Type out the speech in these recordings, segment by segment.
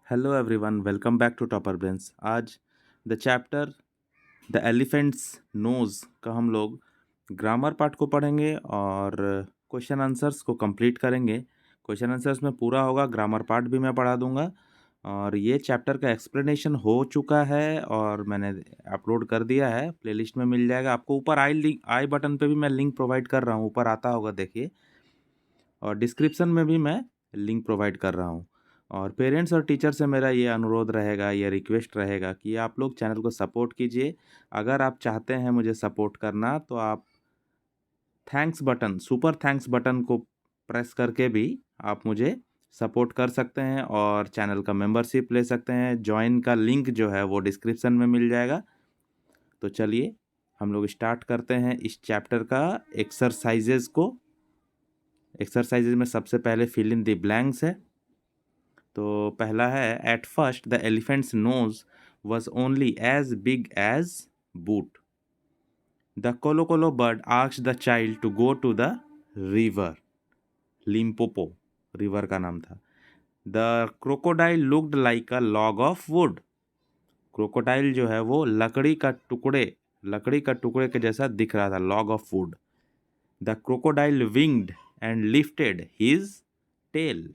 Hello everyone, welcome back to Topper Brains. आज the chapter the Elephant's Nose का हम लोग ग्रामर पार्ट को पढ़ेंगे और क्वेश्चन आंसर्स को कंप्लीट करेंगे। क्वेश्चन आंसर्स में पूरा होगा, ग्रामर पार्ट भी मैं पढ़ा दूंगा। और ये चैप्टर का एक्सप्लेनेशन हो चुका है और मैंने अपलोड कर दिया है, प्लेलिस्ट में मिल जाएगा आपको। ऊपर आई बटन पे भी मैं लिंक प्रोवाइड कर रहा हूँ, ऊपर आता होगा देखिए, और डिस्क्रिप्शन में भी मैं लिंक प्रोवाइड कर रहा हूँ। और पेरेंट्स और टीचर से मेरा ये अनुरोध रहेगा, ये रिक्वेस्ट रहेगा कि आप लोग चैनल को सपोर्ट कीजिए। अगर आप चाहते हैं मुझे सपोर्ट करना तो आप thanks button, super thanks button को प्रेस करके भी आप मुझे सपोर्ट कर सकते हैं और चैनल का मेंबरशिप ले सकते हैं। ज्वाइन का लिंक जो है वो डिस्क्रिप्शन में मिल जाएगा। तो चलिए हम लोग स्टार्ट करते हैं इस चैप्टर का एक्सरसाइजेज को। एक्सरसाइजेज में सबसे पहले फिल इन द ब्लैंक्स है। तो पहला है, at first the elephant's nose was only as big as boot. The Kolo Kolo bird asked the child to go to the river. Limpopo river का नाम था। The crocodile looked like a log of wood. Crocodile जो है वो लकड़ी का टुकड़े के जैसा दिख रहा था, log of wood. The crocodile winked and lifted his tail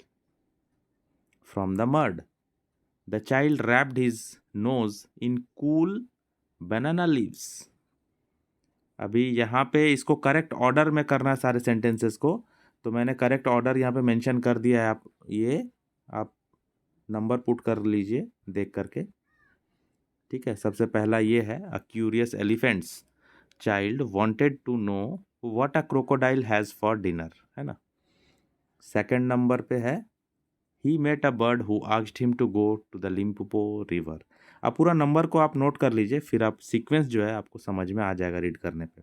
from the mud. The child wrapped his nose in cool banana leaves. अभी यहाँ पे इसको करेक्ट ऑर्डर में करना है सारे सेंटेंसेस को, तो मैंने करेक्ट ऑर्डर यहाँ पे मेंशन कर दिया है। आप नंबर पुट कर लीजिए देख करके, ठीक है। सबसे पहला ये है, a curious elephant's child wanted to know what a crocodile has for dinner, है ना। सेकंड नंबर पे है, he met a bird who asked him to go to the Limpopo river. अब पूरा नंबर को आप नोट कर लीजिए, फिर आप सीक्वेंस जो है आपको समझ में आ जाएगा रीड करने पे।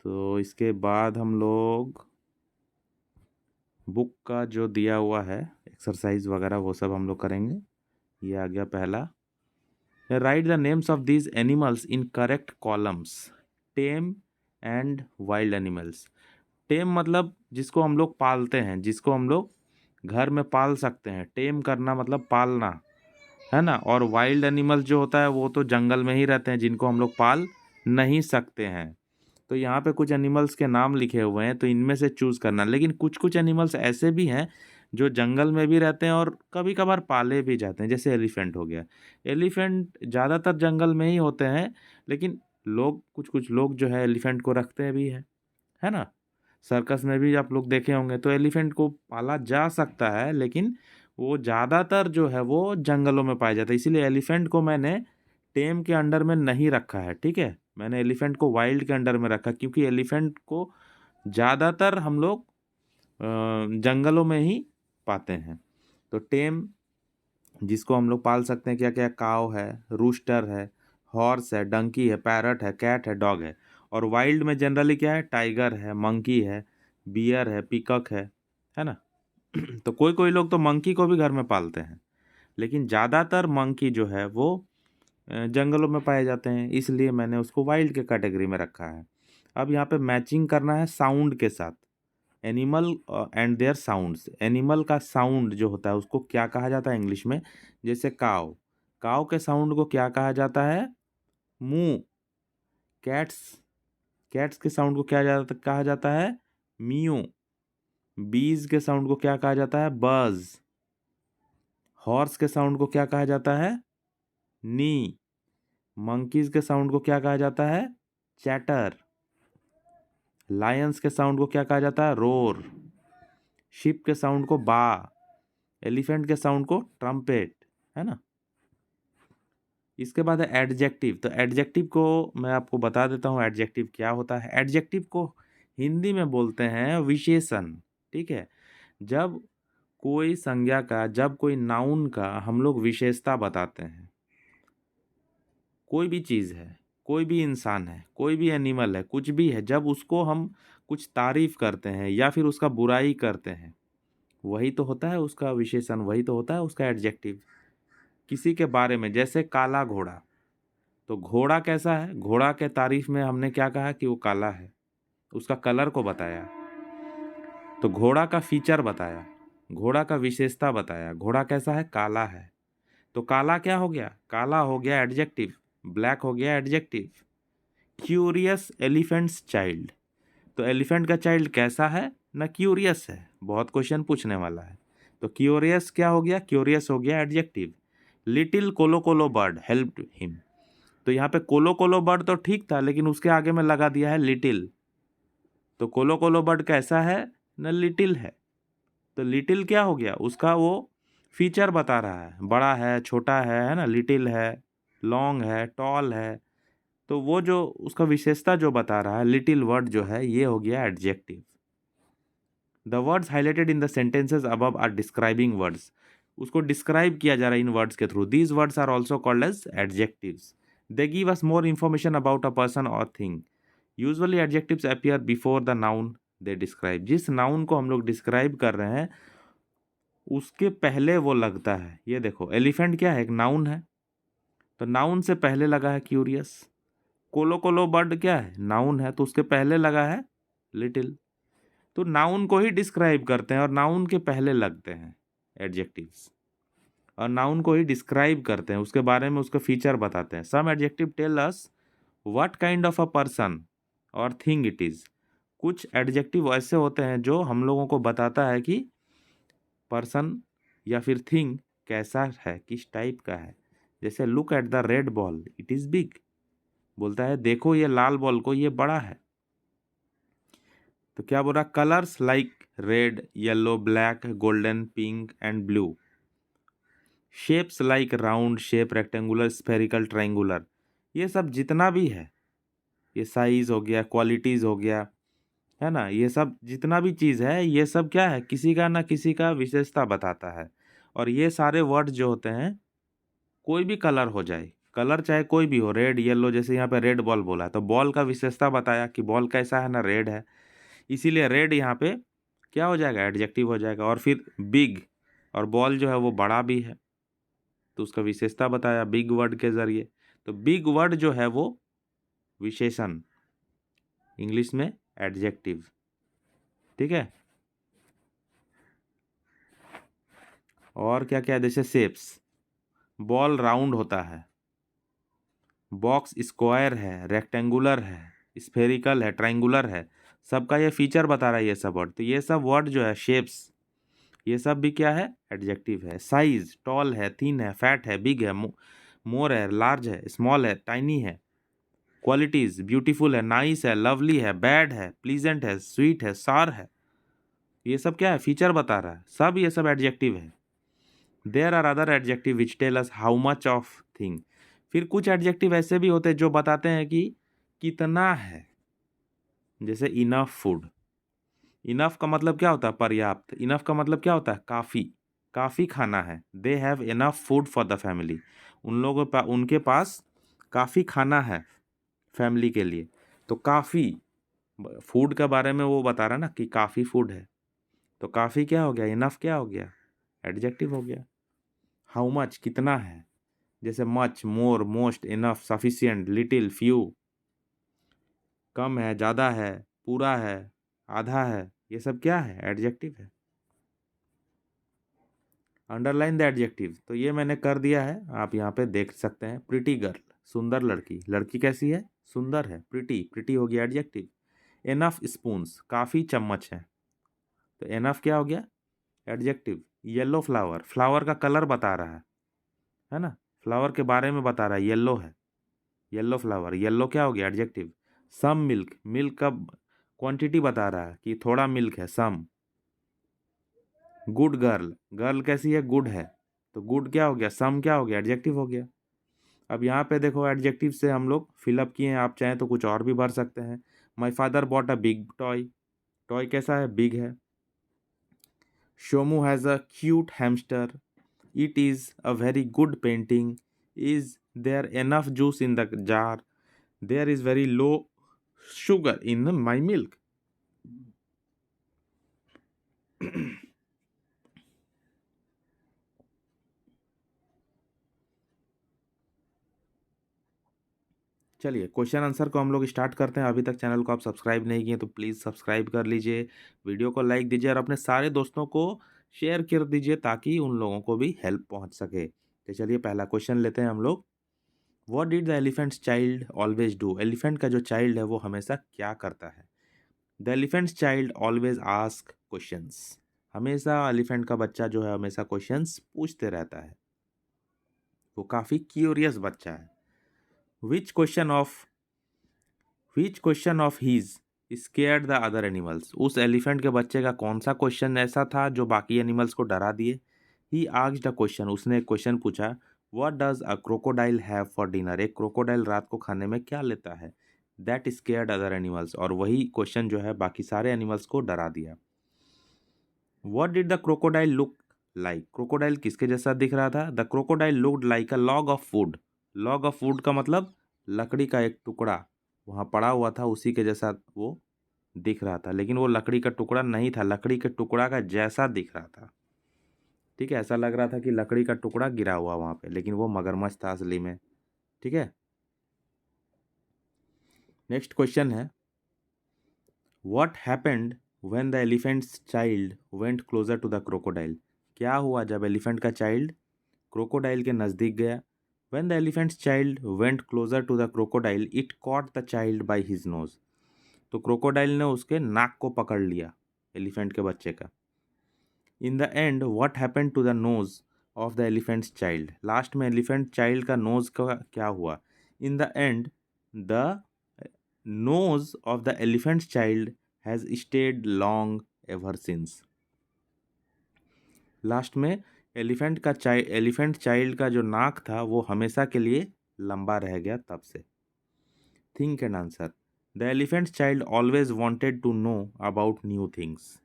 तो इसके बाद हम लोग बुक का जो दिया हुआ है एक्सरसाइज वगैरह वो सब हम लोग करेंगे। ये आ गया पहला, write the names of these animals in correct columns. Tame and wild animals. Tame मतलब जिसको हम लोग पालते हैं, जिसको हम लोग घर में पाल सकते हैं। टेम करना मतलब पालना, है ना। और वाइल्ड एनिमल्स जो होता है वो तो जंगल में ही रहते हैं, जिनको हम लोग पाल नहीं सकते हैं। तो यहाँ पे कुछ एनिमल्स के नाम लिखे हुए हैं, तो इनमें से चूज करना। लेकिन कुछ कुछ एनिमल्स ऐसे भी हैं जो जंगल में भी रहते हैं और कभी कभार पाले भी जाते हैं, जैसे एलिफेंट हो गया। एलिफेंट ज़्यादातर जंगल में ही होते हैं, लेकिन कुछ कुछ लोग जो है एलिफेंट को रखते भी है ना। सर्कस में भी आप लोग देखे होंगे, तो एलिफेंट को पाला जा सकता है, लेकिन वो ज़्यादातर जो है वो जंगलों में पाया जाता है। इसीलिए एलिफेंट को मैंने टेम के अंडर में नहीं रखा है, ठीक है। मैंने एलिफेंट को वाइल्ड के अंडर में रखा, क्योंकि एलिफेंट को ज़्यादातर हम लोग जंगलों में ही पाते हैं। तो टेम जिसको हम लोग पाल सकते हैं, क्या क्या, काव है, रूस्टर है, हॉर्स है, डंकी है, पैरट है, कैट है, डॉग है। और वाइल्ड में जनरली क्या है, टाइगर है, मंकी है, बियर है, पीकॉक है ना। तो कोई कोई लोग तो मंकी को भी घर में पालते हैं, लेकिन ज़्यादातर मंकी जो है वो जंगलों में पाए जाते हैं, इसलिए मैंने उसको वाइल्ड के कैटेगरी में रखा है। अब यहाँ पे मैचिंग करना है साउंड के साथ। Animal and their sounds. Animal का साउंड जो होता है उसको क्या कहा जाता है इंग्लिश में। जैसे काव, काव के साउंड को क्या कहा जाता है, मू। कैट्स, कैट्स के साउंड को कहा जाता है, मियो। बीज के साउंड को क्या कहा जाता है, बज। हॉर्स के साउंड को क्या कहा जाता है, नी। मंकीज के साउंड को क्या कहा जाता है, चैटर। लायंस के साउंड को क्या कहा जाता है, रोर। शिप के साउंड को बा। एलिफेंट के साउंड को ट्रम्पेट, है ना। इसके बाद है एडजेक्टिव। तो एडजेक्टिव को मैं आपको बता देता हूँ एडजेक्टिव क्या होता है। एडजेक्टिव को हिंदी में बोलते हैं विशेषण, ठीक है। जब कोई संज्ञा का, जब कोई नाउन का हम लोग विशेषता बताते हैं, कोई भी चीज़ है, कोई भी इंसान है, कोई भी एनिमल है, कुछ भी है, जब उसको हम कुछ तारीफ करते हैं या फिर उसका बुराई करते हैं, वही तो होता है उसका विशेषण, वही तो होता है उसका एडजेक्टिव। किसी के बारे में, जैसे काला घोड़ा, तो घोड़ा कैसा है, घोड़ा के तारीफ में हमने क्या कहा कि वो काला है, उसका कलर को बताया, तो घोड़ा का फीचर बताया। घोड़ा का विशेषता बताया। घोड़ा कैसा है? काला है। तो काला क्या हो गया? काला हो गया एडजेक्टिव, ब्लैक हो गया एडजेक्टिव। क्यूरियस एलिफेंट्स चाइल्ड, तो एलिफेंट का चाइल्ड कैसा है? ना क्यूरियस है। बहुत क्वेश्चन पूछने वाला है। तो क्यूरियस क्या हो गया? क्यूरियस हो गया एडजेक्टिव। लिटिल कोलो कोलो बर्ड हेल्प्ड हिम, तो यहाँ पे कोलो कोलो बर्ड तो ठीक था, लेकिन उसके आगे में लगा दिया है लिटिल। तो कोलो कोलो बर्ड कैसा है? ना लिटिल है। तो लिटिल क्या हो गया? उसका वो फीचर बता रहा है, बड़ा है, छोटा है ना, लिटिल है, लॉन्ग है, टॉल है। तो वो जो उसका विशेषता जो बता रहा है, लिटिल वर्ड जो है, ये हो गया adjective. The words highlighted in the sentences above are describing words, उसको डिस्क्राइब किया जा रहा है इन वर्ड्स के through. These words are also called as adjectives. They give us more information about a person और thing. Usually adjectives appear before the noun they describe, जिस noun को हम लोग डिस्क्राइब कर रहे हैं उसके पहले वो लगता है। ये देखो, एलिफेंट क्या है? एक नाउन है, तो नाउन से पहले लगा है क्यूरियस। कोलो कोलो बर्ड क्या है? नाउन है, तो उसके पहले लगा है लिटिल। तो नाउन को ही डिस्क्राइब करते हैं और नाउन के पहले लगते हैं एडजेक्टिव्स, और नाउन को ही डिस्क्राइब करते हैं, उसके बारे में उसका फीचर बताते हैं। Some adjective tell us what kind of a person और थिंग इट इज। कुछ एडजेक्टिव ऐसे होते हैं जो हम लोगों को बताता है कि पर्सन या फिर थिंग कैसा है, किस टाइप का है। जैसे look at the red ball it is big, बोलता है देखो ये लाल बॉल को, ये बड़ा है। तो क्या बोल रहा? Colours like red, yellow, black, golden, pink and blue. Shapes like round shape, rectangular, spherical, triangular. ये सब जितना भी है, ये साइज हो गया, क्वालिटीज हो गया, है ना, ये सब जितना भी चीज़ है, ये सब क्या है? किसी का ना किसी का विशेषता बताता है। और ये सारे वर्ड जो होते हैं, कोई भी कलर हो जाए, कलर चाहे कोई भी हो, रेड, येलो, जैसे यहाँ पे रेड बॉल बोला है, तो बॉल का विशेषता बताया कि बॉल कैसा है ना, रेड है, इसीलिए रेड यहाँ पे क्या हो जाएगा? एडजेक्टिव हो जाएगा। और फिर बिग, और बॉल जो है वो बड़ा भी है, तो उसका विशेषता बताया बिग वर्ड के जरिए। तो बिग वर्ड जो है वो विशेषण, इंग्लिश में एडजेक्टिव। ठीक है। और क्या क्या है? जैसे शेप्स, बॉल राउंड होता है, बॉक्स स्क्वायर है, रेक्टेंगुलर है, स्फेरिकल है, ट्रायंगुलर है, सबका ये फीचर बता रहा है ये सब वर्ड। तो ये सब वर्ड जो है, शेप्स, ये सब भी क्या है? एडजेक्टिव है। साइज, टॉल है, थिन है, फैट है, बिग है, मोर है, लार्ज है, स्मॉल है, टाइनी है। क्वालिटीज, ब्यूटीफुल है, नाइस है, लवली है, बैड है, प्लीजेंट है, स्वीट है, सार है। ये सब क्या है? फीचर बता रहा है, सब ये सब एडजेक्टिव है। There are other adjective which tell us how much of thing. फिर कुछ एडजेक्टिव ऐसे भी होते हैं जो बताते हैं कि कितना है। जैसे इनफ फूड, इनफ का मतलब क्या होता है? पर्याप्त। इनफ का मतलब क्या होता है? काफ़ी, काफ़ी खाना है। They have enough food for the family, उन लोगों के उनके पास काफ़ी खाना है फैमिली के लिए। तो काफ़ी, फूड के बारे में वो बता रहा है ना कि काफ़ी फूड है। तो काफ़ी क्या हो गया? इनफ क्या हो गया? एडजेक्टिव हो गया। हाउ मच, कितना है। जैसे much, more, most, enough, sufficient, little, few. कम है, ज़्यादा है, पूरा है, आधा है, ये सब क्या है? एडजेक्टिव है। अंडरलाइन द एडजेक्टिव, तो ये मैंने कर दिया है, आप यहाँ पे देख सकते हैं। प्रिटी गर्ल, सुंदर लड़की, लड़की कैसी है? सुंदर है। प्रिटी, प्रिटी हो गया एडजेक्टिव। एनफ स्पून्स, काफ़ी चम्मच है, तो एनफ क्या हो गया? एडजेक्टिव। येलो फ्लावर, फ्लावर का कलर बता रहा है ना, फ्लावर के बारे में बता रहा है, येलो है, येलो फ्लावर, येलो क्या हो गया? एडजेक्टिव। सम मिल्क, मिल्क का क्वांटिटी बता रहा है कि थोड़ा मिल्क है, सम। गुड गर्ल, गर्ल कैसी है? गुड है, तो गुड क्या हो गया? सम क्या हो गया? एडजेक्टिव हो गया। अब यहाँ पे देखो, एडजेक्टिव से हम लोग फिलअप किए हैं, आप चाहें तो कुछ और भी भर सकते हैं। My father bought a big toy, toy कैसा है? बिग है। Shomu has a cute hamster, it is a very good painting, is there enough juice in the jar, there is very low sugar in my milk. चलिए, question answer को हम लोग start करते हैं। अभी तक चैनल को आप सब्सक्राइब नहीं किए तो प्लीज़ सब्सक्राइब कर लीजिए, वीडियो को लाइक दीजिए और अपने सारे दोस्तों को शेयर कर दीजिए ताकि उन लोगों को भी हेल्प पहुंच सके। तो चलिए पहला क्वेश्चन लेते हैं हम लोग। What did the elephant's child always do? Elephant का जो चाइल्ड है वो हमेशा क्या करता है? The elephant's child always ask questions. हमेशा एलिफेंट का बच्चा जो है हमेशा क्वेश्चंस पूछते रहता है, वो काफ़ी क्यूरियस बच्चा है। Which question of his scared the other animals? उस एलिफेंट के बच्चे का कौन सा क्वेश्चन ऐसा था जो बाकी एनिमल्स को डरा दिए? ही आस्क्ड अ क्वेश्चन, उसने एक क्वेश्चन पूछा। What does a crocodile have for dinner? एक क्रोकोडाइल रात को खाने में क्या लेता है? दैट स्केयर्ड अदर एनिमल्स, और वही क्वेश्चन जो है बाकी सारे एनिमल्स को डरा दिया। What did the crocodile look like? Crocodile किसके जैसा दिख रहा था? The crocodile looked like a log of would. Log of would का मतलब लकड़ी का एक टुकड़ा वहाँ पड़ा हुआ था, उसी के जैसा वो दिख रहा था, लेकिन वो लकड़ी का टुकड़ा नहीं था, लकड़ी के टुकड़ा का जैसा दिख रहा था। ठीक है, ऐसा लग रहा था कि लकड़ी का टुकड़ा गिरा हुआ वहाँ पे, लेकिन वो मगरमच्छ था असली में। ठीक है, नेक्स्ट क्वेश्चन है। What happened when the elephant's child went closer to the crocodile? क्या हुआ जब एलिफेंट का चाइल्ड क्रोकोडाइल के नज़दीक गया? When the elephant's child went closer to the crocodile it caught the child by his nose. तो crocodile ने उसके नाक को पकड़ लिया एलिफेंट के बच्चे का। In the end what happened to the nose of the elephant's child? Last में एलिफेंट चाइल्ड का नोज का क्या हुआ? In the end the nose of the elephant's child has stayed long ever since. Last में elephant child का जो नाक था वो हमेशा के लिए लंबा रह गया तब से। Think and answer. The elephant child always wanted to know about new things.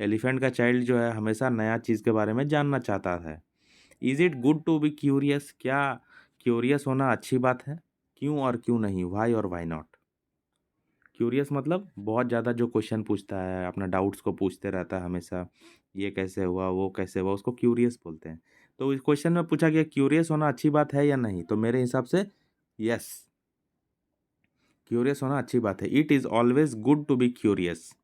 Elephant का चाइल्ड जो है हमेशा नया चीज़ के बारे में जानना चाहता है। Is it good to be curious? क्या क्यूरियस होना अच्छी बात है? क्यों और क्यों नहीं? वाई और वाई नॉट? क्यूरियस मतलब बहुत ज़्यादा जो क्वेश्चन पूछता है, अपना डाउट्स को पूछते रहता है हमेशा, ये कैसे हुआ वो कैसे हुआ, उसको क्यूरियस बोलते हैं। तो इस क्वेश्चन में पूछा गया क्यूरियस होना अच्छी बात है या नहीं, तो मेरे हिसाब से यस, क्यूरियस होना अच्छी बात है। It is always good to be curious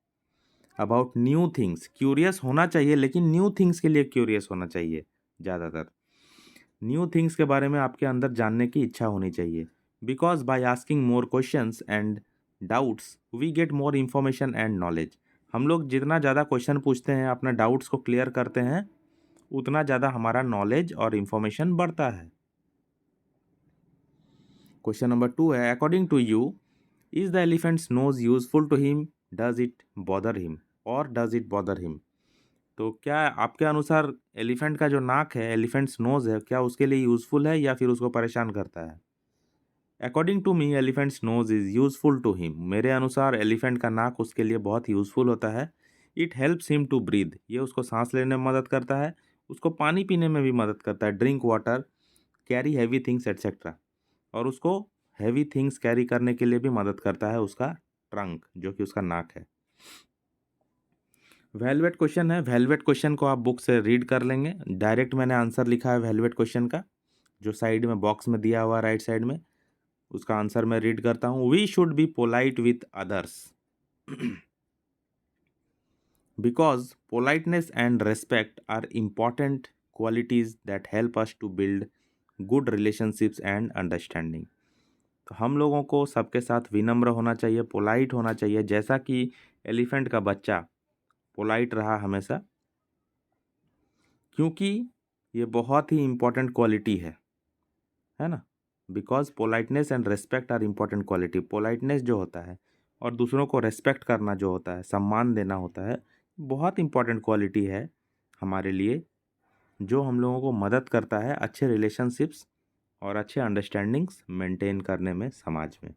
about new things. Curious होना चाहिए, लेकिन न्यू थिंग्स के लिए क्यूरियस होना चाहिए। ज़्यादातर न्यू थिंग्स के बारे में आपके अंदर जानने की इच्छा होनी चाहिए। Because by asking more questions and doubts we get more information and knowledge. हम लोग जितना ज़्यादा क्वेश्चन पूछते हैं, अपना डाउट्स को क्लियर करते हैं, उतना ज़्यादा हमारा नॉलेज और इन्फॉर्मेशन बढ़ता है। क्वेश्चन नंबर 2 है, according to you is the elephant's nose useful to him? Does it bother him और डज इट बॉदर हिम? तो क्या आपके अनुसार एलिफेंट का जो नाक है, एलिफेंट्स नोज है, क्या उसके लिए यूजफुल है या फिर उसको परेशान करता है? According to me elephant's nose is useful to him. मेरे अनुसार एलिफेंट का नाक उसके लिए बहुत यूजफुल होता है। It helps him to breathe, ये उसको सांस लेने में मदद करता है, उसको पानी पीने में भी मदद करता है, drink water, carry heavy things etcetera. और उसको हैवी थिंग्स कैरी करने के लिए भी मदद करता है उसका ट्रंक, जो कि उसका नाक है। वेलवेट क्वेश्चन है, वेलवेट क्वेश्चन को आप बुक से रीड कर लेंगे। डायरेक्ट मैंने आंसर लिखा है वेलवेट क्वेश्चन का, जो साइड में बॉक्स में दिया हुआ राइट साइड में, उसका आंसर मैं रीड करता हूँ। We should be polite with others because politeness and respect are important qualities that help us to build good relationships and understanding. तो हम लोगों को सबके साथ विनम्र होना चाहिए, पोलाइट होना चाहिए, जैसा कि एलिफेंट का बच्चा पोलाइट रहा हमेशा, क्योंकि ये बहुत ही इम्पॉर्टेंट क्वालिटी है ना। Because politeness and respect are important quality. Politeness जो होता है और दूसरों को रेस्पेक्ट करना जो होता है, सम्मान देना होता है, बहुत इम्पॉर्टेंट क्वालिटी है हमारे लिए, जो हम लोगों को मदद करता है अच्छे रिलेशनशिप्स और अच्छे अंडरस्टैंडिंग्स मेंटेन करने में समाज में।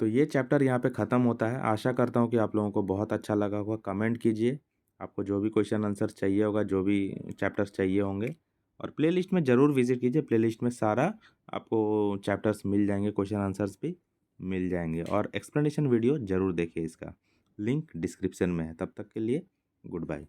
तो ये चैप्टर यहाँ पे ख़त्म होता है। आशा करता हूँ कि आप लोगों को बहुत अच्छा लगा होगा। कमेंट कीजिए आपको जो भी क्वेश्चन आंसर चाहिए होगा, जो भी चैप्टर्स चाहिए होंगे, और प्लेलिस्ट में ज़रूर विजिट कीजिए। प्लेलिस्ट में सारा आपको चैप्टर्स मिल जाएंगे, क्वेश्चन आंसर्स भी मिल जाएंगे, और एक्सप्लेनेशन वीडियो ज़रूर देखिए, इसका लिंक डिस्क्रिप्शन में है। तब तक के लिए गुड बाय।